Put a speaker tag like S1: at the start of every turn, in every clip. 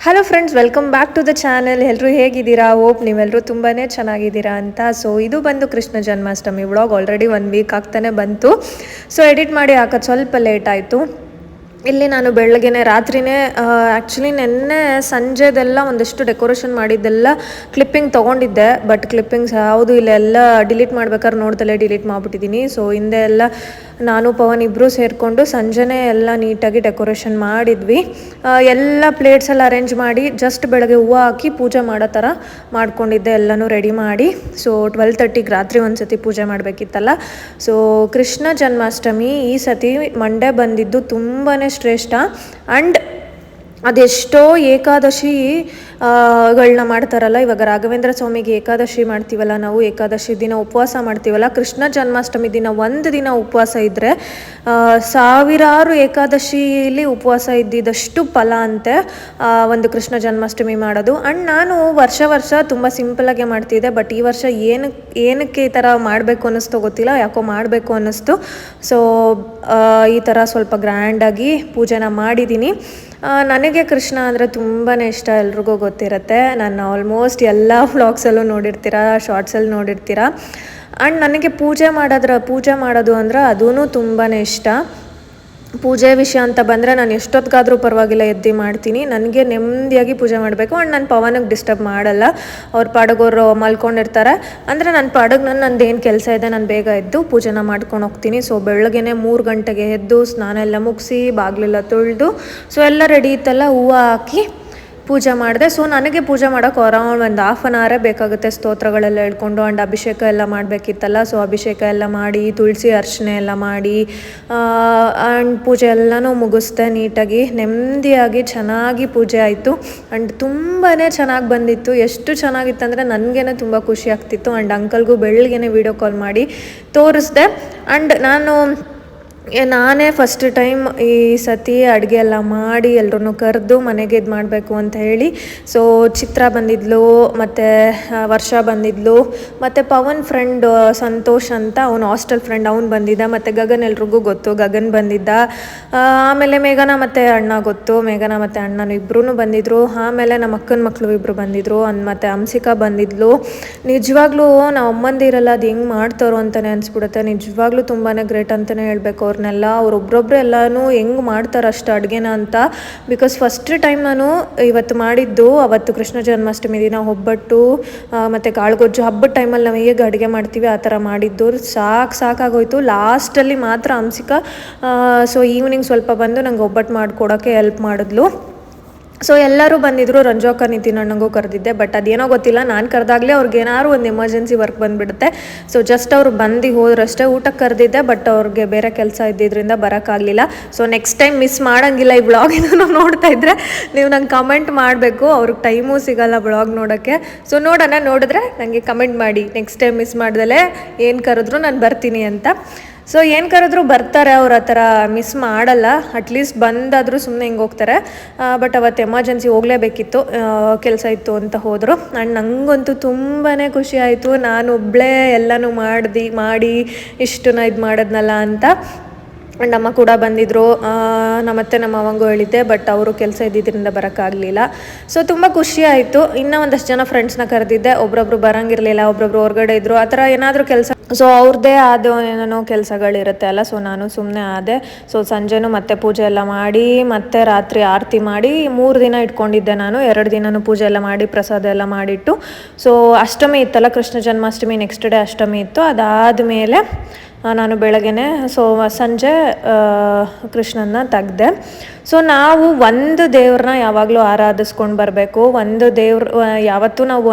S1: Hello friends, welcome back to the channel. ಎಲ್ಲರೂ ಹೇಗಿದ್ದೀರಾ? Hope ನೀವೆಲ್ಲರೂ ತುಂಬಾ ಚೆನ್ನಾಗಿದ್ದೀರಾ ಅಂತ. ಸೊ ಇದು ಬಂದು Krishna Janmashtami vlog. Already 1 week ಆಗ್ತಾನೆ ಬಂತು. ಸೊ ಎಡಿಟ್ ಮಾಡಿ ಹಾಕೋದು ಸ್ವಲ್ಪ ಲೇಟ್ ಆಯಿತು. ಇಲ್ಲಿ ನಾನು ಬೆಳಗ್ಗೆನೆ ರಾತ್ರಿನೇ ಆ್ಯಕ್ಚುಲಿ ನೆನ್ನೆ ಸಂಜೆದೆಲ್ಲ ಒಂದಷ್ಟು ಡೆಕೋರೇಷನ್ ಮಾಡಿದ್ದೆಲ್ಲ ಕ್ಲಿಪ್ಪಿಂಗ್ ತೊಗೊಂಡಿದ್ದೆ. ಬಟ್ ಕ್ಲಿಪ್ಪಿಂಗ್ಸ್ ಯಾವುದು ಇಲ್ಲೆಲ್ಲ ಡಿಲೀಟ್ ಮಾಡ್ಬೇಕಾದ್ರೆ ನೋಡ್ದಲ್ಲೇ ಡಿಲೀಟ್ ಮಾಡಿಬಿಟ್ಟಿದ್ದೀನಿ. ಸೊ ಹಿಂದೆ ಎಲ್ಲ ನಾನು ಪವನ್ ಇಬ್ಬರು ಸೇರಿಕೊಂಡು ಸಂಜೆನೇ ಎಲ್ಲ ನೀಟಾಗಿ ಡೆಕೋರೇಷನ್ ಮಾಡಿದ್ವಿ. ಎಲ್ಲ ಪ್ಲೇಟ್ಸ್ ಎಲ್ಲ ಅರೇಂಜ್ ಮಾಡಿ ಜಸ್ಟ್ ಬೆಳಗ್ಗೆ ಹೂವು ಹಾಕಿ ಪೂಜೆ ಮಾಡೋ ಥರ ಮಾಡ್ಕೊಂಡಿದ್ದೆ. ಎಲ್ಲನೂ ರೆಡಿ ಮಾಡಿ ಸೊ 12:30ಗೆ ರಾತ್ರಿ ಒಂದು ಸತಿ ಪೂಜೆ ಮಾಡಬೇಕಿತ್ತಲ್ಲ. ಸೊ ಕೃಷ್ಣ ಜನ್ಮಾಷ್ಟಮಿ ಈ ಸತಿ ಮಂಡೇ ಬಂದಿದ್ದು ತುಂಬಾ ಶ್ರೇಷ್ಠ. ಆ್ಯಂಡ್ ಅದೆಷ್ಟೋ ಏಕಾದಶಿಗಳನ್ನ ಮಾಡ್ತಾರಲ್ಲ. ಇವಾಗ ರಾಘವೇಂದ್ರ ಸ್ವಾಮಿಗೆ ಏಕಾದಶಿ ಮಾಡ್ತೀವಲ್ಲ, ನಾವು ಏಕಾದಶಿ ದಿನ ಉಪವಾಸ ಮಾಡ್ತೀವಲ್ಲ. ಕೃಷ್ಣ ಜನ್ಮಾಷ್ಟಮಿ ದಿನ ಒಂದು ದಿನ ಉಪವಾಸ ಇದ್ದರೆ ಸಾವಿರಾರು ಏಕಾದಶಿಲಿ ಉಪವಾಸ ಇದ್ದಿದ್ದಷ್ಟು ಫಲ ಅಂತೆ ಒಂದು ಕೃಷ್ಣ ಜನ್ಮಾಷ್ಟಮಿ ಮಾಡೋದು. ಆ್ಯಂಡ್ ನಾನು ವರ್ಷ ತುಂಬ ಸಿಂಪಲಾಗೆ ಮಾಡ್ತಿದ್ದೆ. ಬಟ್ ಈ ವರ್ಷ ಏನಕ್ಕೆ ಈ ಥರ ಮಾಡಬೇಕು ಅನ್ನಿಸ್ತೋ ಗೊತ್ತಿಲ್ಲ, ಯಾಕೋ ಮಾಡಬೇಕು ಅನ್ನಿಸ್ತು. ಸೊ ಈ ಥರ ಸ್ವಲ್ಪ ಗ್ರ್ಯಾಂಡಾಗಿ ಪೂಜೆನ ಮಾಡಿದ್ದೀನಿ. ನನಗೆ ಕೃಷ್ಣ ಅಂದರೆ ತುಂಬಾ ಇಷ್ಟ, ಎಲ್ರಿಗೂ ಗೊತ್ತಿರುತ್ತೆ. ನಾನು ಆಲ್ಮೋಸ್ಟ್ ಎಲ್ಲ ವ್ಲಾಗ್ಸಲ್ಲೂ ನೋಡಿರ್ತೀರ, ಶಾರ್ಟ್ಸಲ್ಲಿ ನೋಡಿರ್ತೀರ. ಆ್ಯಂಡ್ ನನಗೆ ಪೂಜೆ ಮಾಡೋದು ಅಂದ್ರೆ ಅದೂ ತುಂಬಾ ಇಷ್ಟ. ಪೂಜೆ ವಿಷಯ ಅಂತ ಬಂದರೆ ನಾನು ಎಷ್ಟೊತ್ತಿಗಾದರೂ ಪರವಾಗಿಲ್ಲ ಎದ್ದು ಮಾಡ್ತೀನಿ. ನನಗೆ ನೆಮ್ಮದಿಯಾಗಿ ಪೂಜೆ ಮಾಡಬೇಕು. ಆ್ಯಂಡ್ ನಾನು ಪವನಿಗೆ ಡಿಸ್ಟರ್ಬ್ ಮಾಡಲ್ಲ. ಅವ್ರ ಪಾಡಗೋರು ಮಲ್ಕೊಂಡಿರ್ತಾರೆ ಅಂದರೆ ನನ್ನ ಪಾಡಿಗೆ ನಂದು ಏನು ಕೆಲಸ ಇದೆ ನಾನು ಬೇಗ ಎದ್ದು ಪೂಜೆನ ಮಾಡ್ಕೊಂಡು ಹೋಗ್ತೀನಿ. ಸೊ ಬೆಳಗ್ಗೆನೆ 3 ಗಂಟೆಗೆ ಎದ್ದು ಸ್ನಾನ ಎಲ್ಲ ಮುಗಿಸಿ ಬಾಗಿಲೆಲ್ಲ ತೊಳೆದು ಸೊ ಎಲ್ಲ ರೆಡಿ ಇತ್ತಲ್ಲ, ಹೂವು ಹಾಕಿ ಪೂಜೆ ಮಾಡಿದೆ. ಸೊ ನನಗೆ ಪೂಜೆ ಮಾಡೋಕೆ ಅರೌಂಡ್ ಒಂದು 1/2 ಅವರೇ ಬೇಕಾಗುತ್ತೆ. ಸ್ತೋತ್ರಗಳೆಲ್ಲ ಹೇಳ್ಕೊಂಡು ಆ್ಯಂಡ್ ಅಭಿಷೇಕ ಎಲ್ಲ ಮಾಡಬೇಕಿತ್ತಲ್ಲ. ಸೊ ಅಭಿಷೇಕ ಎಲ್ಲ ಮಾಡಿ ತುಳಸಿ ಅರ್ಚನೆ ಎಲ್ಲ ಮಾಡಿ ಆ್ಯಂಡ್ ಪೂಜೆ ಎಲ್ಲನೂ ಮುಗಿಸ್ದೆ ನೀಟಾಗಿ ನೆಮ್ಮದಿಯಾಗಿ ಚೆನ್ನಾಗಿ ಪೂಜೆ ಆಯಿತು. ಆ್ಯಂಡ್ ತುಂಬಾ ಚೆನ್ನಾಗಿ ಬಂದಿತ್ತು. ಎಷ್ಟು ಚೆನ್ನಾಗಿತ್ತು ಅಂದರೆ ನನಗೇನೆ ತುಂಬ ಖುಷಿ ಆಗ್ತಿತ್ತು. ಆ್ಯಂಡ್ ಅಂಕಲ್ಗೂ ಬೆಳಗ್ಗೆನೆ ವೀಡಿಯೋ ಕಾಲ್ ಮಾಡಿ ತೋರಿಸ್ದೆ. ಆ್ಯಂಡ್ ನಾನೇ ಫಸ್ಟ್ ಟೈಮ್ ಈ ಸತಿ ಅಡುಗೆ ಎಲ್ಲ ಮಾಡಿ ಎಲ್ಲರೂ ಕರೆದು ಮನೆಗೆ ಇದು ಮಾಡಬೇಕು ಅಂತ ಹೇಳಿ. ಸೊ ಚಿತ್ರ ಬಂದಿದ್ಲು, ಮತ್ತು ವರ್ಷ ಬಂದಿದ್ಲು, ಮತ್ತು ಪವನ್ ಫ್ರೆಂಡ್ ಸಂತೋಷ್ ಅಂತ ಅವನು ಹಾಸ್ಟೆಲ್ ಫ್ರೆಂಡ್ ಅವನು ಬಂದಿದ್ದ, ಮತ್ತು ಗಗನ್ ಎಲ್ರಿಗೂ ಗೊತ್ತು ಗಗನ್ ಬಂದಿದ್ದ. ಆಮೇಲೆ ಮೇಘನಾ ಮತ್ತು ಅಣ್ಣ ಗೊತ್ತು, ಮೇಘನಾ ಮತ್ತು ಅಣ್ಣನೂ ಇಬ್ಬರೂ ಬಂದಿದ್ದರು. ಆಮೇಲೆ ನಮ್ಮ ಅಕ್ಕನ ಮಕ್ಕಳು ಇಬ್ಬರು ಬಂದಿದ್ದರು, ಮತ್ತು ಹಂಸಿಕಾ ಬಂದಿದ್ಲು. ನಿಜವಾಗ್ಲೂ ನಾವು ಅಮ್ಮಂದಿರಲ್ಲ ಅದು ಹೆಂಗೆ ಮಾಡ್ತಾರೋ ಅಂತಲೇ ಅನಿಸ್ಬಿಡುತ್ತೆ. ನಿಜವಾಗ್ಲೂ ತುಂಬಾ ಗ್ರೇಟ್ ಅಂತಲೇ ಹೇಳಬೇಕು ಅವ್ರನ್ನೆಲ್ಲ. ಅವರೊಬ್ಬರೊಬ್ಬರು ಎಲ್ಲನೂ ಹೆಂಗೆ ಮಾಡ್ತಾರೆ ಅಷ್ಟು ಅಡುಗೆನ ಅಂತ. ಬಿಕಾಸ್ ಫಸ್ಟ್ ಟೈಮ್ ನಾನು ಇವತ್ತು ಮಾಡಿದ್ದು, ಅವತ್ತು ಕೃಷ್ಣ ಜನ್ಮಾಷ್ಟಮಿ ದಿನ ಒಬ್ಬಟ್ಟು ಮತ್ತು ಕಾಳುಗೊಜ್ಜು ಹಬ್ಬದ ಟೈಮಲ್ಲಿ ನಾವು ಹೇಗೆ ಅಡುಗೆ ಮಾಡ್ತೀವಿ ಆ ಥರ ಮಾಡಿದ್ದು. ಸಾಕಾಗೋಯ್ತು. ಲಾಸ್ಟಲ್ಲಿ ಮಾತ್ರ ಹಂಸಿಕಾ ಸೊ ಈವ್ನಿಂಗ್ ಸ್ವಲ್ಪ ಬಂದು ನಂಗೆ ಒಬ್ಬಟ್ಟು ಮಾಡಿಕೊಡೋಕ್ಕೆ ಹೆಲ್ಪ್ ಮಾಡಿದ್ಲು. ಸೊ ಎಲ್ಲರೂ ಬಂದಿದ್ದರು. ರಂಜು ಅಕ್ಕ ನಿತಿನ್ ಅಣ್ಣಂಗೂ ಕರೆದಿದ್ದೆ. ಬಟ್ ಅದೇನೋ ಗೊತ್ತಿಲ್ಲ, ನಾನು ಕರೆದಾಗಲೇ ಅವ್ರಿಗೆ ಏನಾದ್ರು ಒಂದು ಎಮರ್ಜೆನ್ಸಿ ವರ್ಕ್ ಬಂದುಬಿಡುತ್ತೆ. ಸೊ ಜಸ್ಟ್ ಅವ್ರು ಬಂದು ಹೋದ್ರಷ್ಟೇ. ಊಟಕ್ಕೆ ಕರೆದಿದ್ದೆ, ಬಟ್ ಅವ್ರಿಗೆ ಬೇರೆ ಕೆಲಸ ಇದ್ದಿದ್ದರಿಂದ ಬರೋಕ್ಕಾಗಲಿಲ್ಲ. ಸೊ ನೆಕ್ಸ್ಟ್ ಟೈಮ್ ಮಿಸ್ ಮಾಡೋಂಗಿಲ್ಲ. ಈ ಬ್ಲಾಗಿನ ನೋಡ್ತಾ ಇದ್ದರೆ ನೀವು ನಂಗೆ ಕಮೆಂಟ್ ಮಾಡಬೇಕು. ಅವ್ರಿಗೆ ಟೈಮೂ ಸಿಗೋಲ್ಲ ಬ್ಲಾಗ್ ನೋಡೋಕ್ಕೆ. ಸೊ ನೋಡಿದ್ರೆ ನನಗೆ ಕಮೆಂಟ್ ಮಾಡಿ, ನೆಕ್ಸ್ಟ್ ಟೈಮ್ ಮಿಸ್ ಮಾಡ್ದಲೇ ಏನು ಕರೆದ್ರು ನಾನು ಬರ್ತೀನಿ ಅಂತ. ಸೊ ಏನು ಕರೆದ್ರು ಬರ್ತಾರೆ ಅವ್ರು, ಆ ಥರ ಮಿಸ್ ಮಾಡಲ್ಲ. ಅಟ್ಲೀಸ್ಟ್ ಬಂದಾದರೂ ಸುಮ್ಮನೆ ಹಿಂಗೆ ಹೋಗ್ತಾರೆ. ಬಟ್ ಅವತ್ತು ಎಮರ್ಜೆನ್ಸಿ ಹೋಗಲೇಬೇಕಿತ್ತು, ಕೆಲಸ ಇತ್ತು ಅಂತ ಹೋದರು. ಆ್ಯಂಡ್ ನನಗಂತೂ ತುಂಬಾ ಖುಷಿ ಆಯಿತು. ನಾನು ಒಬ್ಬಳೇ ಎಲ್ಲನೂ ಮಾಡಿ ಇಷ್ಟನ್ನ ಇದು ಮಾಡಿದ್ನಲ್ಲ ಅಂತ. ಆ್ಯಂಡ್ ಅಮ್ಮ ಕೂಡ ಬಂದಿದ್ದರು. ನಮ್ಮತ್ತೆ ನಮ್ಮ ಅವಂಗೂ ಹೇಳಿದ್ದೆ, ಬಟ್ ಅವರು ಕೆಲಸ ಇದ್ದಿದ್ದರಿಂದ ಬರೋಕ್ಕಾಗಲಿಲ್ಲ. ಸೊ ತುಂಬ ಖುಷಿ ಆಯಿತು. ಇನ್ನೂ ಒಂದಷ್ಟು ಜನ ಫ್ರೆಂಡ್ಸ್ನ ಕರೆದಿದ್ದೆ. ಒಬ್ಬೊಬ್ರು ಬರೋಂಗಿರಲಿಲ್ಲ, ಒಬ್ಬೊಬ್ರು ಹೊರಗಡೆ ಇದ್ದರು. ಆ ಥರ ಏನಾದರೂ ಕೆಲಸ ಸೊ ಅವ್ರದ್ದೇ ಆದ ಏನೇನೋ ಕೆಲಸಗಳಿರುತ್ತೆ ಅಲ್ಲ. ಸೊ ನಾನು ಸುಮ್ಮನೆ ಆದೆ. ಸೊ ಸಂಜೆನೂ ಮತ್ತೆ ಪೂಜೆ ಎಲ್ಲ ಮಾಡಿ ಮತ್ತೆ ರಾತ್ರಿ ಆರತಿ ಮಾಡಿ 3 ದಿನ ಇಟ್ಕೊಂಡಿದ್ದೆ ನಾನು. 2 ದಿನನೂ ಪೂಜೆ ಎಲ್ಲ ಮಾಡಿ ಪ್ರಸಾದ ಎಲ್ಲ ಮಾಡಿಟ್ಟು. ಸೊ ಅಷ್ಟಮಿ ಇತ್ತಲ್ಲ, ಕೃಷ್ಣ ಜನ್ಮಾಷ್ಟಮಿ ನೆಕ್ಸ್ಟ್ ಡೇ ಅಷ್ಟಮಿ ಇತ್ತು. ಅದಾದಮೇಲೆ ನಾನು ಬೆಳಗ್ಗೆನೆ ಸಂಜೆ ಕೃಷ್ಣನ ತೆಗ್ದೆ. ಸೊ ನಾವು ಒಂದು ದೇವ್ರನ್ನ ಯಾವಾಗಲೂ ಆರಾಧಿಸ್ಕೊಂಡು ಬರಬೇಕು. ಯಾವತ್ತೂ ನಾವು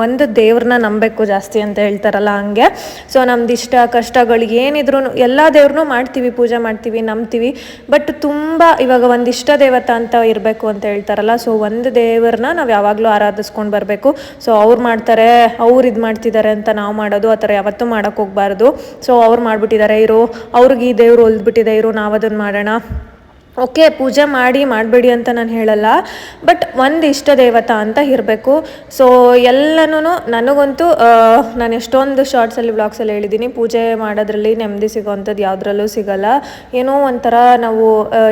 S1: ಒಂದು ದೇವ್ರನ್ನ ನಂಬಬೇಕು ಜಾಸ್ತಿ ಅಂತ ಹೇಳ್ತಾರಲ್ಲ, ಹಂಗೆ. ಸೊ ನಮ್ದು ಇಷ್ಟ ಕಷ್ಟಗಳು ಏನಿದ್ರು ಎಲ್ಲ ದೇವ್ರನ್ನೂ ಮಾಡ್ತೀವಿ, ಪೂಜೆ ಮಾಡ್ತೀವಿ, ನಂಬ್ತೀವಿ. ಬಟ್ ತುಂಬ ಇವಾಗ ಒಂದು ಇಷ್ಟ ದೇವತಾ ಅಂತ ಇರಬೇಕು ಅಂತ ಹೇಳ್ತಾರಲ್ಲ. ಸೊ ಒಂದು ದೇವ್ರನ್ನ ನಾವು ಯಾವಾಗಲೂ ಆರಾಧಿಸ್ಕೊಂಡು ಬರಬೇಕು. ಸೊ ಅವ್ರು ಮಾಡ್ತಾರೆ, ಅವ್ರು ಇದು ಮಾಡ್ತಿದ್ದಾರೆ ಅಂತ ನಾವು ಮಾಡೋದು ಆ ಥರ ಯಾವತ್ತೂ ಮಾಡೋಕ್ಕೆ ಹೋಗಬಾರ್ದು. ಸೊ ಅವ್ರು ಮಾಡಿಬಿಟ್ಟಿದ್ದಾರೆ ಅವ್ರಿಗೆ ಈ ದೇವ್ರು ಹೊಲ್ದ್ಬಿಟ್ಟಿದೆ, ನಾವು ಅದನ್ನು ಮಾಡೋಣ ಓಕೆ, ಪೂಜೆ ಮಾಡಬೇಡಿ ಅಂತ ನಾನು ಹೇಳಲ್ಲ, ಬಟ್ ಒಂದು ಇಷ್ಟ ದೇವತಾ ಅಂತ ಇರಬೇಕು. ಸೊ ಎಲ್ಲನೂ ನನಗಂತೂ ನಾನು ಎಷ್ಟೊಂದು ಶಾರ್ಟ್ಸಲ್ಲಿ ವ್ಲಾಗ್ಸಲ್ಲಿ ಹೇಳಿದ್ದೀನಿ, ಪೂಜೆ ಮಾಡೋದ್ರಲ್ಲಿ ನೆಮ್ಮದಿ ಸಿಗೋವಂಥದ್ದು ಯಾವುದ್ರಲ್ಲೂ ಸಿಗಲ್ಲ. ಏನೋ ಒಂಥರ ನಾವು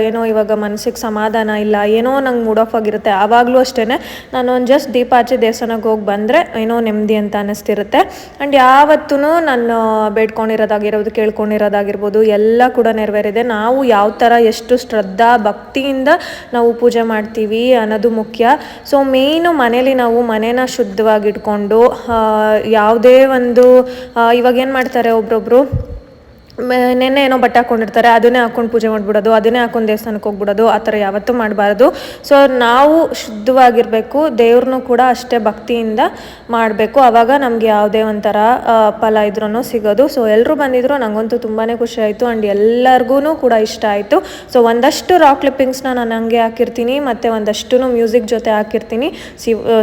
S1: ಏನೋ ಇವಾಗ ಮನಸ್ಸಿಗೆ ಸಮಾಧಾನ ಇಲ್ಲ, ಏನೋ ನಂಗೆ ಮೂಡ್ ಆಫ್ ಆಗಿರುತ್ತೆ. ಆವಾಗಲೂ ಅಷ್ಟೇ ನಾನು ಒಂದು ಜಸ್ಟ್ ದೀಪ ಹಚ್ಚಿ ದೇವಸ್ಥಾನಕ್ಕೆ ಹೋಗಿ ಬಂದರೆ ಏನೋ ನೆಮ್ಮದಿ ಅಂತ ಅನ್ನಿಸ್ತಿರುತ್ತೆ. ಆ್ಯಂಡ್ ಯಾವತ್ತೂ ನಾನು ಬೇಡ್ಕೊಂಡಿರೋದಾಗಿರ್ಬೋದು, ಕೇಳ್ಕೊಂಡಿರೋದಾಗಿರ್ಬೋದು ಎಲ್ಲ ಕೂಡ ನೆರವೇರಿದೆ. ನಾವು ಯಾವ ಥರ ಎಷ್ಟು ಭಕ್ತಿಯಿಂದ ನಾವು ಪೂಜೆ ಮಾಡ್ತೀವಿ ಅನ್ನೋದು ಮುಖ್ಯ. ಸೊ ಮೇಯ್ನು ಮನೇಲಿ ನಾವು ಮನೇನ ಶುದ್ಧವಾಗಿಟ್ಕೊಂಡು ಯಾವುದೇ ಒಂದು ಇವಾಗ ಏನು ಮಾಡ್ತಾರೆ ಒಬ್ರೊಬ್ರು ನೆನ್ನೆ ಏನೋ ಬಟ್ಟೆ ಹಾಕ್ಕೊಂಡಿರ್ತಾರೆ, ಅದನ್ನೇ ಹಾಕ್ಕೊಂಡು ಪೂಜೆ ಮಾಡಿಬಿಡೋದು, ಅದನ್ನೇ ಹಾಕ್ಕೊಂಡು ದೇವಸ್ಥಾನಕ್ಕೆ ಹೋಗ್ಬಿಡೋದು, ಆ ಥರ ಯಾವತ್ತೂ ಮಾಡಬಾರ್ದು. ಸೊ ನಾವು ಶುದ್ಧವಾಗಿರಬೇಕು, ದೇವ್ರನ್ನೂ ಕೂಡ ಅಷ್ಟೇ ಭಕ್ತಿಯಿಂದ ಮಾಡಬೇಕು. ಆವಾಗ ನಮಗೆ ಯಾವುದೇ ಒಂಥರ ಫಲ ಇದ್ರೂ ಸಿಗೋದು. ಸೊ ಎಲ್ಲರೂ ಬಂದಿದ್ರು, ನನಗಂತೂ ತುಂಬಾ ಖುಷಿ ಆಯಿತು. ಆ್ಯಂಡ್ ಎಲ್ಲರಿಗೂ ಕೂಡ ಇಷ್ಟ ಆಯಿತು. ಸೊ ಒಂದಷ್ಟು ರಾಕ್ ಕ್ಲಿಪ್ಪಿಂಗ್ಸ್ನ ನಾನು ಹಂಗೆ ಹಾಕಿರ್ತೀನಿ, ಮತ್ತು ಒಂದಷ್ಟು ಮ್ಯೂಸಿಕ್ ಜೊತೆ ಹಾಕಿರ್ತೀನಿ.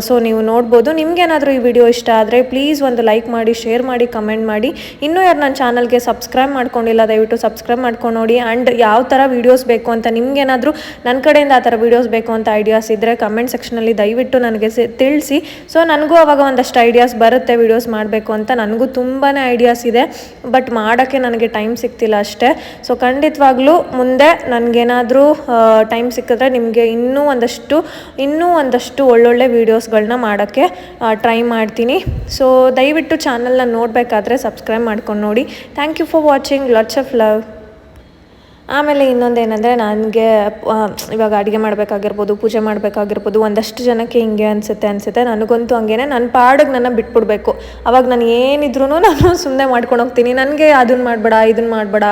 S1: ಸೊ ನೀವು ನೋಡ್ಬೋದು. ನಿಮ್ಗೇನಾದರೂ ಈ ವಿಡಿಯೋ ಇಷ್ಟ ಆದರೆ ಪ್ಲೀಸ್ ಒಂದು ಲೈಕ್ ಮಾಡಿ, ಶೇರ್ ಮಾಡಿ, ಕಮೆಂಟ್ ಮಾಡಿ. ಇನ್ನೂ ಯಾರು ನನ್ನ ಚಾನಲ್ಗೆ ಸಬ್ಸ್ಕ್ರೈಬ್ ಮಾಡ್ಕೊಂಡಿಲ್ಲ ದಯವಿಟ್ಟು ಸಬ್ಸ್ಕ್ರೈಬ್ ಮಾಡ್ಕೊಂಡು ನೋಡಿ. ಆ್ಯಂಡ್ ಯಾವ ಥರ ವೀಡಿಯೋಸ್ ಬೇಕು ಅಂತ ನಿಮ್ಗೇನಾದರೂ ನನ್ನ ಕಡೆಯಿಂದ ಆ ಥರ ವೀಡಿಯೋಸ್ ಬೇಕು ಅಂತ ಐಡಿಯಾಸ್ ಇದ್ದರೆ ಕಮೆಂಟ್ ಸೆಕ್ಷನಲ್ಲಿ ದಯವಿಟ್ಟು ನನಗೆ ತಿಳಿಸಿ. ಸೊ ನನಗೂ ಅವಾಗ ಒಂದಷ್ಟು ಐಡಿಯಾಸ್ ಬರುತ್ತೆ ವೀಡಿಯೋಸ್ ಮಾಡಬೇಕು ಅಂತ. ನನಗೂ ತುಂಬಾ ಐಡಿಯಾಸ್ ಇದೆ, ಬಟ್ ಮಾಡೋಕ್ಕೆ ನನಗೆ ಟೈಮ್ ಸಿಗ್ತಿಲ್ಲ ಅಷ್ಟೇ. ಸೊ ಖಂಡಿತವಾಗ್ಲೂ ಮುಂದೆ ನನಗೇನಾದರೂ ಟೈಮ್ ಸಿಕ್ಕಿದ್ರೆ ನಿಮಗೆ ಇನ್ನೂ ಒಂದಷ್ಟು ಒಳ್ಳೊಳ್ಳೆ ವೀಡಿಯೋಸ್ಗಳನ್ನ ಮಾಡೋಕ್ಕೆ ಟ್ರೈ ಮಾಡ್ತೀನಿ. ಸೊ ದಯವಿಟ್ಟು ಚಾನಲ್ನ ನೋಡಬೇಕಾದ್ರೆ ಸಬ್ಸ್ಕ್ರೈಬ್ ಮಾಡ್ಕೊಂಡು ನೋಡಿ. Thank you for watching. Lots of love. ಆಮೇಲೆ ಇನ್ನೊಂದೇನೆಂದರೆ, ನನಗೆ ಇವಾಗ ಅಡುಗೆ ಮಾಡಬೇಕಾಗಿರ್ಬೋದು, ಪೂಜೆ ಮಾಡಬೇಕಾಗಿರ್ಬೋದು, ಒಂದಷ್ಟು ಜನಕ್ಕೆ ಹಿಂಗೆ ಅನಿಸುತ್ತೆ. ನನಗಂತೂ ಹಂಗೇನೆ, ನನ್ನ ಪಾಡಿಗೆ ನನ್ನ ಬಿಟ್ಬಿಡ್ಬೇಕು. ಅವಾಗ ನಾನು ಏನಿದ್ರೂ ನಾನು ಸುಮ್ಮನೆ ಮಾಡ್ಕೊಂಡು ಹೋಗ್ತೀನಿ. ನನಗೆ ಅದನ್ನು ಮಾಡಬೇಡ, ಇದನ್ನು ಮಾಡಬೇಡ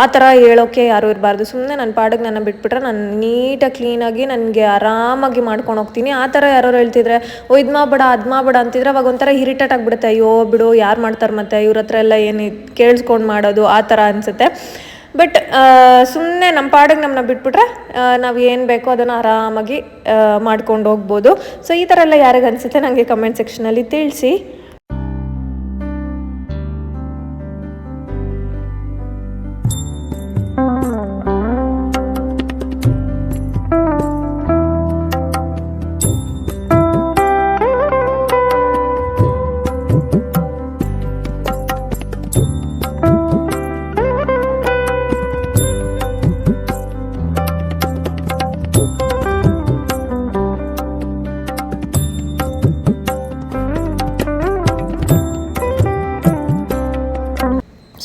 S1: ಆ ಥರ ಹೇಳೋಕ್ಕೆ ಯಾರೂ ಇರಬಾರ್ದು. ಸುಮ್ಮನೆ ನನ್ನ ಪಾಡಿಗೆ ನನ್ನ ಬಿಟ್ಬಿಟ್ರೆ ನಾನು ನೀಟಾಗಿ ಕ್ಲೀನಾಗಿ ನನಗೆ ಆರಾಮಾಗಿ ಮಾಡ್ಕೊಂಡು ಹೋಗ್ತೀನಿ. ಆ ಥರ ಯಾರು ಹೇಳ್ತಿದ್ರೆ ಇದು ಮಾಡಬೇಡ, ಅದು ಮಾಡಬೇಡ ಅಂತಿದ್ರೆ ಅವಾಗ ಒಂಥರ ಇರಿಟೇಟ್ ಆಗಿಬಿಡುತ್ತೆ. ಅಯ್ಯೋ ಬಿಡು, ಯಾರು ಮಾಡ್ತಾರೆ ಮತ್ತೆ ಇವ್ರ ಹತ್ರ ಎಲ್ಲ ಏನು ಕೇಳಿಸ್ಕೊಂಡು ಮಾಡೋದು ಆ ಥರ ಅನಿಸುತ್ತೆ. ಬಟ್ ಸುಮ್ಮನೆ ನಮ್ಮ ಪಾಡಿಗೆ ನಮ್ಮನ್ನ ಬಿಟ್ಬಿಟ್ರೆ ನಾವು ಏನು ಬೇಕೋ ಅದನ್ನು ಆರಾಮಾಗಿ ಮಾಡ್ಕೊಂಡು ಹೋಗ್ಬೋದು. ಸೊ ಈ ಥರ ಎಲ್ಲ ಯಾರಿಗೆ ಅನಿಸುತ್ತೆ ನನಗೆ ಕಮೆಂಟ್ ಸೆಕ್ಷನಲ್ಲಿ ತಿಳಿಸಿ.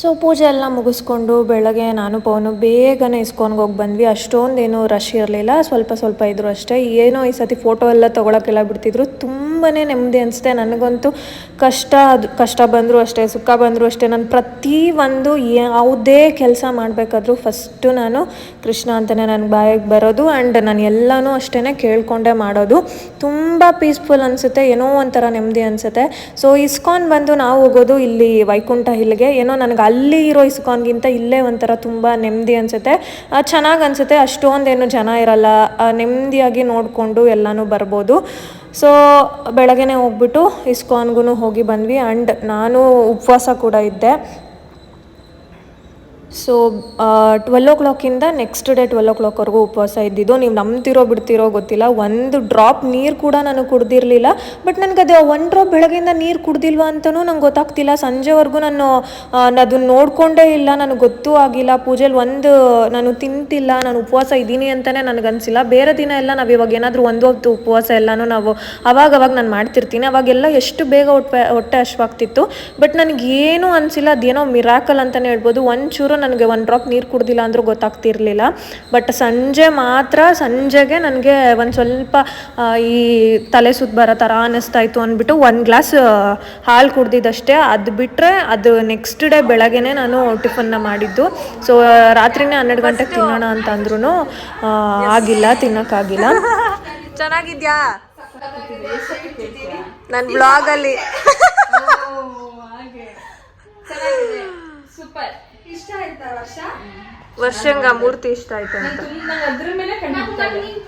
S1: ಸೊ ಪೂಜೆ ಎಲ್ಲ ಮುಗಿಸ್ಕೊಂಡು ಬೆಳಗ್ಗೆ ನಾನು ಪವನು ಬೇಗನೆ ಇಸ್ಕೊಂಡು ಹೋಗಿ ಬಂದ್ವಿ. ಅಷ್ಟೊಂದೇನು ರಶ್ ಇರಲಿಲ್ಲ, ಸ್ವಲ್ಪ ಇದ್ರು ಅಷ್ಟೇ. ಏನೋ ಈ ಸತಿ ಫೋಟೋ ಎಲ್ಲ ತೊಗೊಳಕ್ಕೆಲ್ಲ ಬಿಡ್ತಿದ್ರು. ತುಂಬಾ ನೆಮ್ಮದಿ ಅನಿಸುತ್ತೆ. ನನಗಂತೂ ಕಷ್ಟ ಬಂದರೂ ಅಷ್ಟೇ, ಸುಖ ಬಂದರೂ ಅಷ್ಟೇ, ನಾನು ಪ್ರತಿಯೊಂದು ಯಾವುದೇ ಕೆಲಸ ಮಾಡಬೇಕಾದ್ರೂ ಫಸ್ಟು ನಾನು ಕೃಷ್ಣ ಅಂತಲೇ ನನ್ನ ಬಾಯಿಗೆ ಬರೋದು. ಆ್ಯಂಡ್ ನಾನು ಎಲ್ಲನೂ ಅಷ್ಟೇ ಕೇಳ್ಕೊಂಡೇ ಮಾಡೋದು. ತುಂಬ ಪೀಸ್ಫುಲ್ ಅನಿಸುತ್ತೆ, ಏನೋ ಒಂಥರ ನೆಮ್ಮದಿ ಅನಿಸುತ್ತೆ. ಸೊ ಇಸ್ಕಾನ್ ಬಂದು ನಾವು ಹೋಗೋದು ಇಲ್ಲಿ ವೈಕುಂಠ ಹಿಲ್ಗೆ. ಏನೋ ನನಗೆ ಅಲ್ಲಿ ಇರೋ ಇಸ್ಕಾನ್ಗಿಂತ ಇಲ್ಲೇ ಒಂಥರ ತುಂಬ ನೆಮ್ಮದಿ ಅನಿಸುತ್ತೆ, ಚೆನ್ನಾಗಿ ಅನಿಸುತ್ತೆ. ಅಷ್ಟೊಂದೇನು ಜನ ಇರಲ್ಲ, ನೆಮ್ಮದಿಯಾಗಿ ನೋಡಿಕೊಂಡು ಎಲ್ಲನೂ ಬರ್ಬೋದು. ಸೊ ಬೆಳಗ್ಗೆನೇ ಹೋಗ್ಬಿಟ್ಟು ಇಸ್ಕಾನ್ಗೂ ಹೋಗಿ ಬಂದ್ವಿ. ಆ್ಯಂಡ್ ನಾನು ಉಪವಾಸ ಕೂಡ ಇದ್ದೆ. So 12 o'clock next day 12 o'clock ಉಪವಾಸ ಇದ್ದಿದ್ದು. ನೀವು ನಂಬ್ತಿರೋ ಬಿಡ್ತಿರೋ ಗೊತ್ತಿಲ್ಲ, ಒಂದು ಡ್ರಾಪ್ ನೀರು ಕೂಡ ನಾನು ಕುಡ್ದಿರಲಿಲ್ಲ. ಬಟ್ ನನಗೆ ಅದು ಒಂದು ಡ್ರಾಪ್ ಬೆಳಗ್ಗೆಯಿಂದ ನೀರು ಕುಡ್ದಿಲ್ವಾ ಅಂತಲೂ ನಂಗೆ ಗೊತ್ತಾಗ್ತಿಲ್ಲ. ಸಂಜೆವರೆಗೂ ನಾನು ಅದನ್ನು ನೋಡಿಕೊಂಡೇ ಇಲ್ಲ, ನನಗೆ ಗೊತ್ತೂ ಆಗಿಲ್ಲ. ಪೂಜೆಲಿ ನಾನು ತಿಂತಿಲ್ಲ, ನಾನು ಉಪವಾಸ ಇದ್ದೀನಿ ಅಂತಲೇ ನನಗನ್ಸಿಲ್ಲ. ಬೇರೆ ದಿನ ಎಲ್ಲ ನಾವು ಇವಾಗ ಏನಾದರೂ ಒಂದು ಹೊತ್ತು ಉಪವಾಸ ಎಲ್ಲನೂ ನಾವು ಅವಾಗ ನಾನು ಮಾಡ್ತಿರ್ತೀನಿ. ಅವಾಗೆಲ್ಲ ಎಷ್ಟು ಬೇಗ ಹೊಟ್ಟೆ ಹಶ್ವಾಗ್ತಿತ್ತು. ಬಟ್ ನನಗೇನೂ ಅನಿಸಿಲ್ಲ, ಅದೇನೋ ಮಿರಾಕಲ್ ಅಂತಲೇ ಹೇಳ್ಬೋದು. ಒಂಚೂರು ನನಗೆ ಒಂದು ಡ್ರಾಪ್ ನೀರು ಕುಡ್ದಿಲ್ಲ ಅಂದರೂ ಗೊತ್ತಾಗ್ತಿರ್ಲಿಲ್ಲ. ಬಟ್ ಸಂಜೆಗೆ ನನಗೆ ಒಂದು ಸ್ವಲ್ಪ ಈ ತಲೆ ಸುತ್ತ ಬರೋ ಥರ ಅನ್ನಿಸ್ತಾ ಇತ್ತು ಅಂದ್ಬಿಟ್ಟು 1 ಗ್ಲಾಸ್ ಹಾಲು ಕುಡ್ದಿದ್ದಷ್ಟೇ. ಅದು ಬಿಟ್ಟರೆ ಅದು ನೆಕ್ಸ್ಟ್ ಡೇ ಬೆಳಗ್ಗೆನೇ ನಾನು ಟಿಫನ್ನ ಮಾಡಿದ್ದು. ಸೊ ರಾತ್ರಿನೇ 12 ಗಂಟೆಗೆ ತಿನ್ನೋಣ ಅಂತ ಅಂದ್ರೂ ಆಗಿಲ್ಲ, ತಿನ್ನೋಕ್ಕಾಗಿಲ್ಲ. ಚೆನ್ನಾಗಿದ್ಯಾ ನನ್ನ ಬ್ಲಾಗಲ್ಲಿ?
S2: ಸೂಪರ್. ಇಷ್ಟ ಆಯ್ತಾ
S1: ವರ್ಷಂಗ ಮೂರ್ತಿ ಇಷ್ಟ ಆಯ್ತು ಅಂತ
S2: ಅದ್ರ ಮೇಲೆ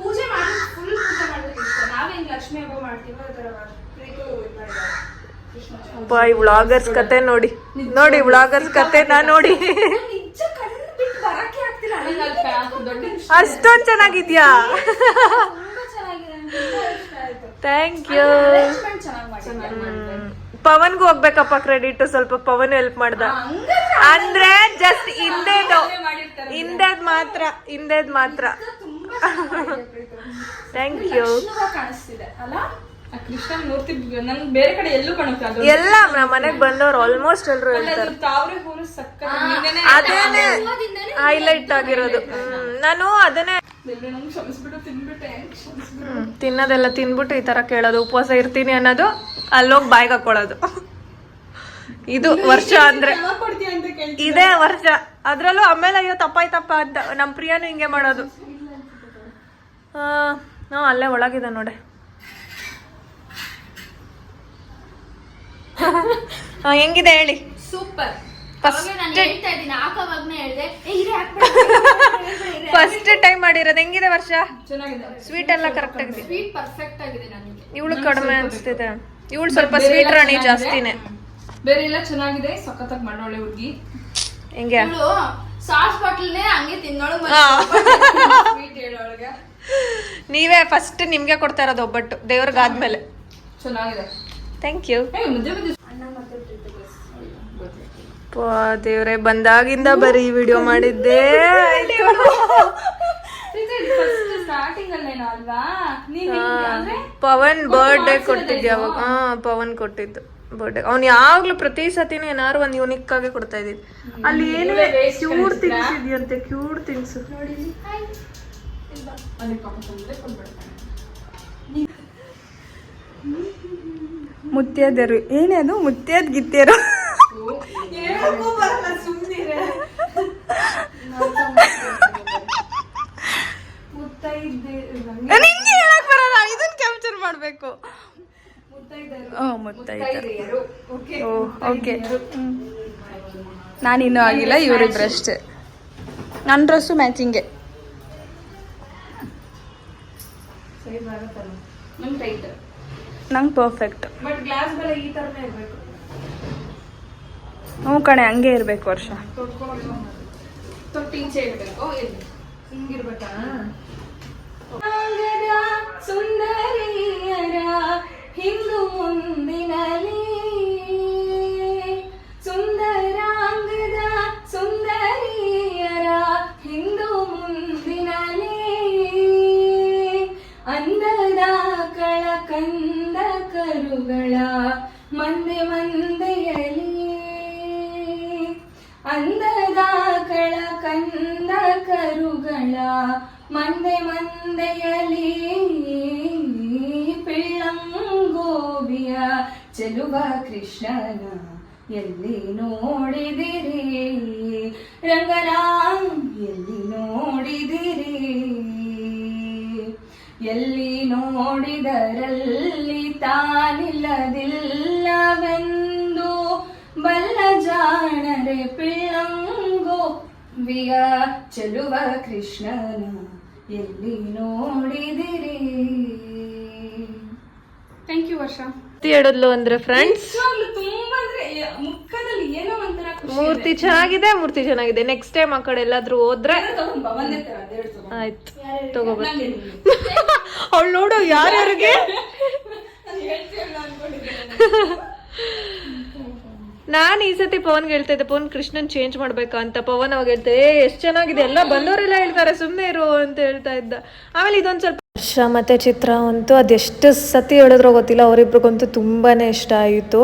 S2: ಪೂಜೆ ಮಾಡಿ ಫುಲ್ ಪೂಜೆ ಮಾಡೋದು ಇಷ್ಟ. ನಾವೇನ್ ಲಕ್ಷ್ಮಿ ಹಬ್ಬ ಮಾಡ್ತೀವೋ ಅದರ
S1: ಬಾಯ್ ವ್ಲಾಗರ್ಸ್ ಕತೆ ನೋಡಿ ವ್ಲಾಗರ್ಸ್ ಕತೆ ನಾ ನೋಡಿ
S2: ನಿಜ ಕಣ್ಣು ಬಿಟ್ಟು ಬರಕ್ಕೆ ಆಗ್ತಿಲ್ಲ. ನಂಗೆ ಅಲ್ಲಿ ದೊಡ್ಡ ಇಷ್ಟ
S1: ಅಷ್ಟೊಂದು ಚೆನ್ನಾಗಿದ್ಯಾ?
S2: ತುಂಬಾ ಚೆನ್ನಾಗಿದೆ, ನಂಗೆ ತುಂಬಾ ಇಷ್ಟ ಆಯ್ತು.
S1: Thank you.
S2: ಅರೇಂಜ್ಮೆಂಟ್ ಚೆನ್ನಾಗಿ ಮಾಡಿದ್ದಾರೆ.
S1: ಪವನ್ಗೂ ಹೋಗ್ಬೇಕಪ್ಪ ಕ್ರೆಡಿಟ್. ಸ್ವಲ್ಪ ಪವನ್ ಹೆಲ್ಪ್ ಮಾಡ್ದ. ಅಂದ್ರೆ ಜಸ್ಟ್ ಹಿಂದೇದ್ ಮಾತ್ರ. Thank you.
S2: ಕಾಣಿಸ್ತಿದೆ ಅಲ್ಲ ಆ ಕೃಷ್ಣ ಮೂರ್ತಿ, ನನ್ಗೆ ಬೇರೆ ಕಡೆ ಎಲ್ಲೂ ಕಾಣುತ್ತೆ.
S1: ಎಲ್ಲ ಮನೆಗ್ ಬಂದವ್ರು ಆಲ್ಮೋಸ್ಟ್ ಎಲ್ರು ಹೇಳ್ತಾರೆ
S2: ತಾವ್ರೆ ಹೂರು ಸಕ್ಕತ್ತಾಗಿ
S1: ಅದೇನೆ ಹೈಲೈಟ್ ಆಗಿರೋದು. ನಾನು ಅದನ್ನೇ ತಿನ್ನೋದೆಲ್ಲ ತಿನ್ಬಿಟ್ಟು ಈ ತರ ಕೇಳೋದು, ಉಪವಾಸ ಇರ್ತೀನಿ ಅನ್ನೋದು, ಅಲ್ಲೋಗಿ ಬಾಯ್ಗೆ ಹಾಕೊಳ್ಳೋದು. ಇದು ವರ್ಷ ಅಂದ್ರೆ ಇದೇ ವರ್ಷ. ಅದ್ರಲ್ಲೂ ಆಮೇಲೆ ಅಯ್ಯೋ ತಪ್ಪಾಯ್ತಪ್ಪ ಅಂತ ನಮ್ ಪ್ರಿಯಾನು ಹಿಂಗೆ ಮಾಡೋದು. ಅಲ್ಲೇ ಒಳಗಿದೆ ನೋಡಿ. ಹೆಂಗಿದೆ ಹೇಳಿ?
S2: ಸೂಪರ್.
S1: ಫಸ್ಟ್ ಟೈಮ್ ಮಾಡಿರೋದು. ಹೆಂಗಿದೆ ವರ್ಷ?
S2: ಚೆನ್ನಾಗಿದೆ.
S1: ಸ್ವೀಟ್ ಎಲ್ಲ ಕರೆಕ್ಟ್ ಆಗಿದೆ.
S2: ಸ್ವೀಟ್ ಪರ್ಫೆಕ್ಟ್ ಆಗಿದೆ ನನಗೆ.
S1: ಇವಳು ಕಡಿಮೆ ಅನ್ಸ್ತಿದೆ. ಇವಳು ಸ್ವಲ್ಪ ಸ್ವೀಟ್ ರಾಣಿ ಜಾಸ್ತಿನೇ.
S2: ಬೇರೆ ಎಲ್ಲ ಚೆನ್ನಾಗಿದೆ. ಸಖತ್ತಾಗಿ ಮಾಡೋಳೆ ಹುಡುಗಿ.
S1: ಹೆಂಗೆ
S2: ಸಾಸ್ ಬಾಟಲ್ನೇ ಹಂಗೆ ತಿನ್ನೋಳು, ಸ್ವೀಟ್ ಹೇಳೋಳಿಗೆ.
S1: ನೀವೇ ಫಸ್ಟ್ ನಿಮ್ಗೆ ಕೊಡ್ತಾ ಇರೋದು ಒಬ್ಬಟ್ಟು ದೇವ್ರಿಗಾದ್ಮೇಲೆ.
S2: ಚೆನ್ನಾಗಿದೆ.
S1: Thank you. ದೇವ್ರೆ, ಬಂದಾಗಿಂದ ಬರೀ ವಿಡಿಯೋ ಮಾಡಿದ್ದೆ. ಪವನ್ ಬರ್ಡೇ ಕೊಟ್ಟಿದ್ದೆ ಅವಾಗ. ಪವನ್ ಕೊಟ್ಟಿದ್ದು ಬರ್ಡೇ. ಅವ್ನು ಯಾವಾಗ್ಲೂ ಪ್ರತಿ ಸತಿನೂ ಏನಾರು ಒಂದು ಯೂನಿಕ್ ಆಗಿ ಕೊಡ್ತಾ ಇದ್ದೀನಿ. ಅಲ್ಲಿ ಏನು ಕ್ಯೂಟ್ ಥಿಂಗ್ಸ್ ಇದೆಯಂತೆ, ಕ್ಯೂಟ್ ಥಿಂಗ್ಸ್. ಮುತ್ಯದರು ಏನೇನು ಮುತ್ಯದ್ ಗಿತ್ಯರು ನಿನ್ಗೆ ಹೇಳಕ್ ಬರಲ್ಲ, ಇದನ್ನ ಕ್ಯಾಪ್ಚರ್ ಮಾಡ್ಬೇಕು. ಮುತ್ತೈದರು. ಓಕೆ, ನಾನಿನ್ನೂ ಆಗಿಲ್ಲ, ಇವರಿಬ್ರಷ್ಟೇ. ನನ್ನ ಡ್ರೆಸ್ಸು ಮ್ಯಾಚಿಂಗೆ. ನಂಗೆ ಪರ್ಫೆಕ್ಟ್. ಬಟ್ ಗ್ಲಾಸ್ ಬೆಲೆ ಈ ತರನೇ ಇರಬೇಕು. ಹ್ಞೂ ಕಣೆ, ಹಂಗೆ ಇರಬೇಕು ವರ್ಷ.
S2: ತೊಟ್ಟಿಂಚೆ ಇರಬೇಕು. ಹಿಂಗಿರ್ಬೇಕಾ? ಸುಂದರಿಯರ ಹಿಂದು ಮುಂದಿನಲಿ, ಸುಂದರಾಂಗದ ಸುಂದರಿಯರ ಹಿಂದು ಮುಂದಿನಲಿ, ಅಂದದ ಕಳಕಂದ ಕರುಗಳ ಮಂದೆ ಮಂದೆಯಲಿ, ಅಂದದ ಕಳಕಂದ ಕರುಗಳ ಮಂದೆ ಮಂದೆಯಲಿ, ಪಿಳ್ಳಂಗೋಬಿಯ ಚೆಲುವ ಕೃಷ್ಣನ ಎಲ್ಲಿ ನೋಡಿದಿರಿ, ರಂಗನ ಎಲ್ಲಿ ನೋಡಿದಿರಿ, ಎಲ್ಲಿ ನೋಡಿದರಲ್ಲಿ ತಾನಿಲ್ಲದಿಲ್ಲವೆಂದು ಬಲ್ಲ ಜಾಣರೆ, ಪಿಳ್ಳಂಗೋಬಿಯ ಚೆಲುವ ಕೃಷ್ಣನ ಎಲ್ಲಿ ನೋಡಿದಿರಿ. ಥ್ಯಾಂಕ್ ಯು ವರ್ಷ.
S1: ಹೇಳಿದ್ಲು ಅಂದ್ರೆ ಫ್ರೆಂಡ್ಸ್,
S2: ತುಂಬಾ ಅಂದ್ರೆ ಮುಖದಲ್ಲಿ ಏನೋ ಒಂಥರ
S1: ಮೂರ್ತಿ ಚೆನ್ನಾಗಿದೆ. ನೆಕ್ಸ್ಟ್ ಟೈಮ್ ಆ ಕಡೆ ಎಲ್ಲಾದ್ರೂ ಹೋದ್ರೆ ಆಯ್ತು ತಗೋಬರ್ತೀನಿ. ಅವಳು ನೋಡು ಯಾರ್ಯಾರಿಗೆ. ನಾನು ಈ ಸತಿ ಪವನ್ಗೆ ಹೇಳ್ತಾ ಇದ್ದೆ, ಪವನ್ ಕೃಷ್ಣನ್ ಚೇಂಜ್ ಮಾಡ್ಬೇಕಾ ಅಂತ. ಪವನ್ ಅವಾಗ ಹೇಳ್ತಾ ಎಷ್ಟ್ ಚೆನ್ನಾಗಿದೆ, ಎಲ್ಲ ಬಂದವರೆಲ್ಲ ಹೇಳ್ತಾರೆ ಸುಮ್ಮನೆ ಇರು ಅಂತ ಹೇಳ್ತಾ ಇದ್ದ. ಆಮೇಲೆ ಇದೊಂದ್ ಸ್ವಲ್ಪ ವರ್ಷ ಮತ್ತು ಚಿತ್ರ ಅಂತೂ ಅದೆಷ್ಟು ಸತಿ ಹೇಳಿದ್ರೋ ಗೊತ್ತಿಲ್ಲ, ಅವರಿಬ್ರಿಗಂತೂ ತುಂಬಾ ಇಷ್ಟ ಆಯಿತು.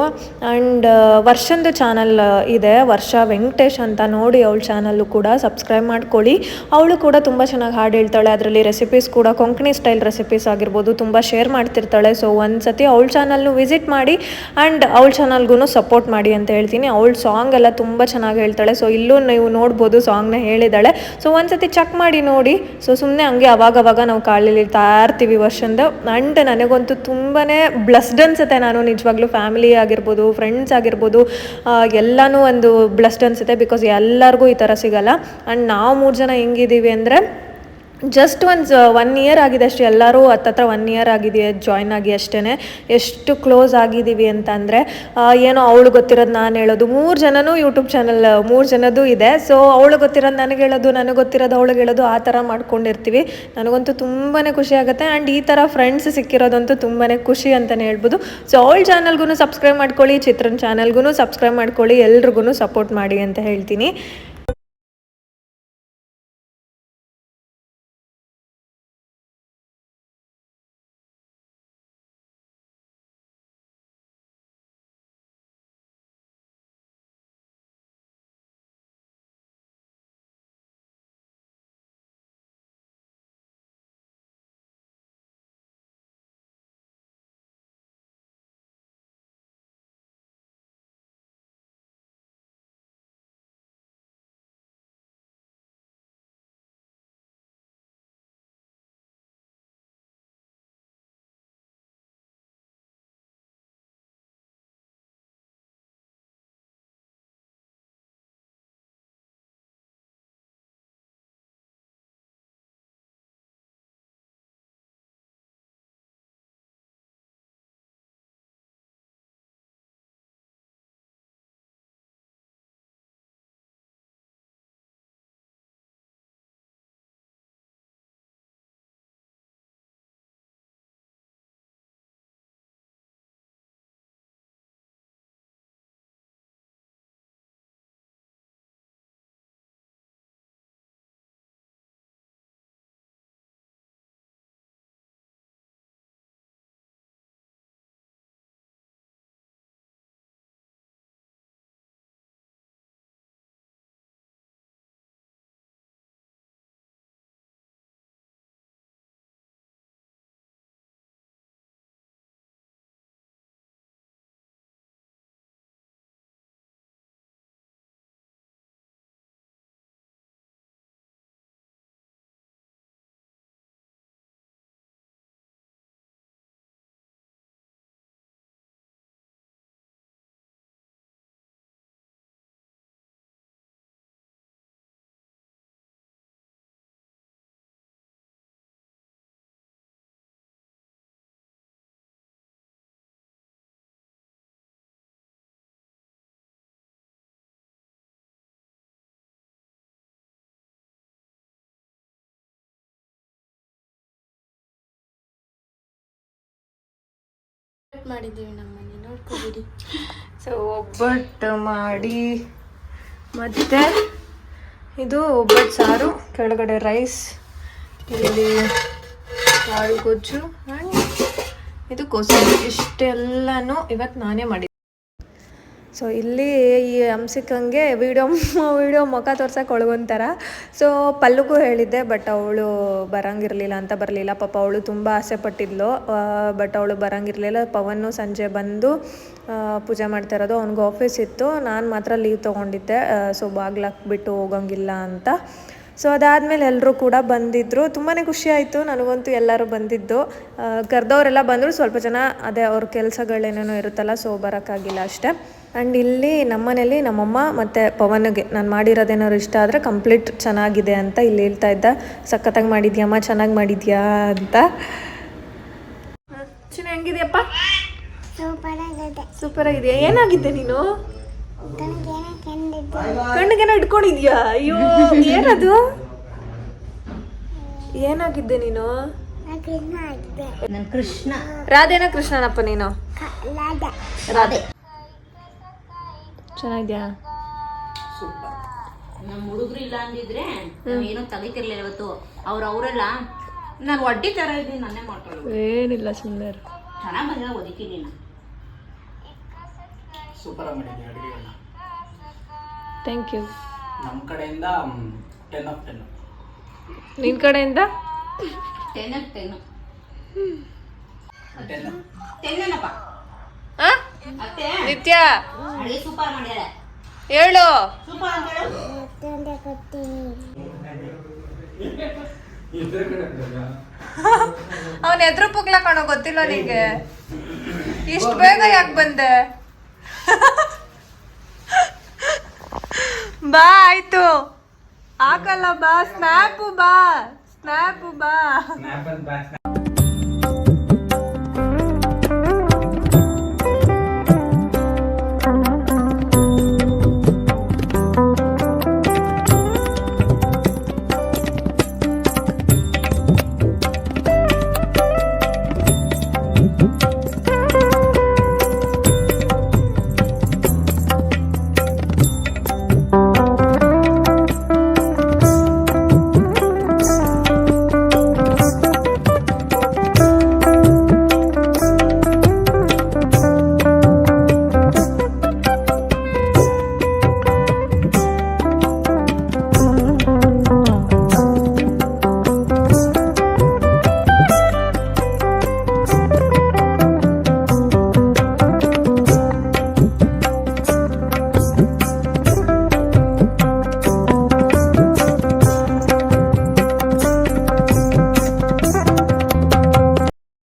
S1: ಆ್ಯಂಡ್ ವರ್ಷಂದು ಚಾನಲ್ ಇದೆ, ವರ್ಷ ವೆಂಕಟೇಶ್ ಅಂತ, ನೋಡಿ ಅವಳ ಚಾನಲ್ಲು ಕೂಡ ಸಬ್ಸ್ಕ್ರೈಬ್ ಮಾಡ್ಕೊಳ್ಳಿ. ಅವಳು ಕೂಡ ತುಂಬ ಚೆನ್ನಾಗಿ ಹಾಡು ಹೇಳ್ತಾಳೆ. ಅದರಲ್ಲಿ ರೆಸಿಪೀಸ್ ಕೂಡ ಕೊಂಕಣಿ ಸ್ಟೈಲ್ ರೆಸಿಪೀಸ್ ಆಗಿರ್ಬೋದು ತುಂಬ ಶೇರ್ ಮಾಡ್ತಿರ್ತಾಳೆ. ಸೊ ಒಂದು ಸತಿ ಅವಳ ಚಾನಲ್ನು ವಿಸಿಟ್ ಮಾಡಿ ಆ್ಯಂಡ್ ಅವಳ ಚಾನಲ್ಗೂ ಸಪೋರ್ಟ್ ಮಾಡಿ ಅಂತ ಹೇಳ್ತೀನಿ. ಅವಳ ಸಾಂಗ್ ಎಲ್ಲ ತುಂಬ ಚೆನ್ನಾಗಿ ಹೇಳ್ತಾಳೆ. ಸೊ ಇಲ್ಲೂ ನೀವು ನೋಡ್ಬೋದು, ಸಾಂಗ್ನ ಹೇಳಿದ್ದಾಳೆ. ಸೊ ಒಂದು ಸತಿ ಚೆಕ್ ಮಾಡಿ ನೋಡಿ. ಸೊ ಸುಮ್ಮನೆ ಹಂಗೆ ಅವಾಗವಾಗ ನಾವು ಕಾಲಿಲಿರ್ತಾ ಇರ್ತೀವಿ ವರ್ಷಂದ. ಆ್ಯಂಡ್ ನನಗಂತೂ ತುಂಬಾ ಬ್ಲೆಸ್ಡ್ ಅನ್ಸುತ್ತೆ. ನಾನು ನಿಜವಾಗ್ಲೂ ಫ್ಯಾಮಿಲಿ ಆಗಿರ್ಬೋದು, ಫ್ರೆಂಡ್ಸ್ ಆಗಿರ್ಬೋದು, ಎಲ್ಲನೂ ಒಂದು ಬ್ಲೆಸ್ಡ್ ಅನ್ಸುತ್ತೆ. ಬಿಕಾಸ್ ಎಲ್ಲರಿಗೂ ಈ ಥರ ಸಿಗಲ್ಲ. ಆ್ಯಂಡ್ ನಾವು 3 ಜನ ಹೆಂಗಿದ್ದೀವಿ ಅಂದರೆ ಜಸ್ಟ್ ಒಂದು 1 ಇಯರ್ ಆಗಿದೆ ಅಷ್ಟೇ, ಎಲ್ಲರೂ ಹತ್ತತ್ರ 1 ಇಯರ್ ಆಗಿದೆ ಜಾಯ್ನ್ ಆಗಿ ಅಷ್ಟೇ. ಎಷ್ಟು ಕ್ಲೋಸ್ ಆಗಿದ್ದೀವಿ ಅಂತಂದರೆ ಏನೋ ಅವಳು ಗೊತ್ತಿರೋದು ನಾನು ಹೇಳೋದು. 3 ಜನನೂ ಯೂಟ್ಯೂಬ್ ಚಾನಲ್ 3 ಜನದ್ದು ಇದೆ. ಸೊ ಅವಳು ಗೊತ್ತಿರೋದು ನನಗೆ ಹೇಳೋದು, ನನಗೆ ಗೊತ್ತಿರೋದು ಅವಳಿಗೆ ಹೇಳೋದು, ಆ ಥರ ಮಾಡ್ಕೊಂಡಿರ್ತೀವಿ. ನನಗಂತೂ ತುಂಬಾ ಖುಷಿ ಆಗುತ್ತೆ. ಆ್ಯಂಡ್ ಈ ಥರ ಫ್ರೆಂಡ್ಸ್ ಸಿಕ್ಕಿರೋದಂತೂ ತುಂಬಾ ಖುಷಿ ಅಂತಲೇ ಹೇಳ್ಬೋದು. ಸೊ ಅವಳ ಚಾನಲ್ಗೂ ಸಬ್ಸ್ಕ್ರೈಬ್ ಮಾಡ್ಕೊಳ್ಳಿ, ಚಿತ್ರನ ಚಾನಲ್ಗೂ ಸಬ್ಸ್ಕ್ರೈಬ್ ಮಾಡ್ಕೊಳ್ಳಿ, ಎಲ್ರಿಗೂ ಸಪೋರ್ಟ್ ಮಾಡಿ ಅಂತ ಹೇಳ್ತೀನಿ.
S2: ಮಾಡಿದ್ದೀವಿ ನಮ್ಮನೆ ನೋಡ್ಕೊಬಿಡಿ.
S1: ಸೊ ಒಬ್ಬಟ್ಟು ಮಾಡಿ, ಮತ್ತು ಇದು ಒಬ್ಬಟ್ಟು ಸಾರು, ಕೆಳಗಡೆ ರೈಸ್, ಇಲ್ಲಿ ಕಾಳು ಗೊಜ್ಜು, ಆ್ಯಂಡ್ ಇದು ಕೋಸಂಬರಿ. ಇಷ್ಟೆಲ್ಲನೂ ಇವತ್ತು ನಾನೇ ಮಾಡಿದ್ದೆ. ಸೊ ಇಲ್ಲಿ ಈ ಹಂಸಿಕಂಗೆ ವಿಡಿಯೋ ಮುಖ ತೋರ್ಸಕ್ಕೆ ಒಳಗೊಂತಾರ. ಸೊ ಪಲ್ಲುಗೂ ಹೇಳಿದ್ದೆ, ಬಟ್ ಅವಳು ಬರಂಗಿರಲಿಲ್ಲ ಅಂತ ಬರಲಿಲ್ಲ. ಪಾಪ ಅವಳು ತುಂಬ ಆಸೆ ಪಟ್ಟಿದ್ಲು, ಬಟ್ ಅವಳು ಬರಂಗಿರಲಿಲ್ಲ. ಪವನ್ನು ಸಂಜೆ ಬಂದು ಪೂಜೆ ಮಾಡ್ತಾ ಇರೋದು, ಅವ್ನಿಗೆ ಆಫೀಸ್ ಇತ್ತು. ನಾನು ಮಾತ್ರ ಲೀವ್ ತೊಗೊಂಡಿದ್ದೆ, ಸೊ ಬಾಗ್ಲಾಕ್ಬಿಟ್ಟು ಹೋಗಂಗಿಲ್ಲ ಅಂತ. ಸೊ ಅದಾದಮೇಲೆ ಎಲ್ಲರೂ ಕೂಡ ಬಂದಿದ್ದರು. ತುಂಬಾ ಖುಷಿ ಆಯಿತು ನನಗಂತೂ, ಎಲ್ಲರೂ ಬಂದಿದ್ದು. ಕರೆದವರೆಲ್ಲ ಬಂದರು, ಸ್ವಲ್ಪ ಜನ ಅದೇ ಅವ್ರ ಕೆಲಸಗಳೇನೇನೋ ಇರುತ್ತಲ್ಲ, ಸೊ ಬರೋಕ್ಕಾಗಿಲ್ಲ ಅಷ್ಟೇ. ಆ್ಯಂಡ್ ಇಲ್ಲಿ ನಮ್ಮನೇಲಿ ನಮ್ಮಮ್ಮ ಮತ್ತು ಪವನ್ಗೆ ನಾನು ಮಾಡಿರೋದೇನಾದ್ರು ಇಷ್ಟ ಆದರೆ ಕಂಪ್ಲೀಟ್ ಚೆನ್ನಾಗಿದೆ ಅಂತ ಇಲ್ಲಿ ಹೇಳ್ತಾ ಇದ್ದ. ಸಖತ್ತಾಗಿ ಮಾಡಿದ್ಯಮ್ಮ, ಚೆನ್ನಾಗಿ ಮಾಡಿದ್ಯಾ ಅಂತ. ಚಿನ್ನ ಹೆಂಗಿದೆಯಪ್ಪ? ಸೂಪರ್ ಆಗಿದೆಯಾ? ಏನಾಗಿದ್ದೆ ನೀನು? ಕಣ್ಣಿಗೇನೋ ಇಟ್ಕೊಂಡಿದ್ಯಾ? ಅಯ್ಯೋ, ಏನದು? ಏನಾಗಿದ್ದೆ ನೀನು?
S3: ಕೃಷ್ಣ.
S1: ರಾಧೇನ ಕೃಷ್ಣನಪ್ಪ ನೀನು? ರಾಧೆ. ಚೆನ್ನಾಗಿದ್ಯಾ?
S3: ಸೂಪರ್. ನಮ್ಮ ಹುಡುಗರು ಇಲ್ಲ ಅಂದಿದ್ರೆ ಏನೋ ತೆಗಿತಿರ್ಲಿಲ್ಲ ಇವತ್ತು. ಅವರೆಲ್ಲ ನಾನು ಒಡ್ಡಿ ತರ ಇದ್ದೀನಿ, ನನ್ನೇ ಮಾಡ್ಕೊಳ್ಳೋದು.
S1: ಏನಿಲ್ಲ, ಸುಂದರ್.
S3: ಚೆನ್ನಾಗಿ ಬಂದಿಲ್ಲ, ಒದಕಿನಿ.
S4: ಸೂಪರ್ ಆಗಿ ಮಾಡಿದ್ದೀನಿ ಅಡುಗೆಗಳನ್ನ.
S1: Thank you.
S4: ನಮ್ಮ ಕಡೆಯಿಂದ 10 of 10.
S1: ನಿನ್ನ ಕಡೆಯಿಂದ
S3: 10 of 10.
S4: 10.
S3: 10 ಏನಪ್ಪ? ಅತ್ತೆ
S1: ನಿತ್ಯ
S3: ಅಡುಗೆ ಸೂಪರ್ ಮಾಡ್ಯಾಳೆ.
S1: ಹೇಳು.
S3: ಸೂಪರ್ ಅಂತ ಹೇಳು.
S1: ಅವನ ಎದುರು ಪುಕ್ಲ ಕಾಣೋ, ಗೊತ್ತಿಲ್ಲ ನಿಂಗೆ? ಇಷ್ಟು ಬೇಗ ಯಾಕೆ ಬಂದೆ? ಬಾ, ಆಯ್ತು ಹಾಕಲ್ಲ, ಬಾ ಸ್ನ್ಯಾಪು, ಬಾ ಸ್ನ್ಯಾಪು ಬಾ
S5: ಸ್ನ್ಯಾಪ್ ಅಂತ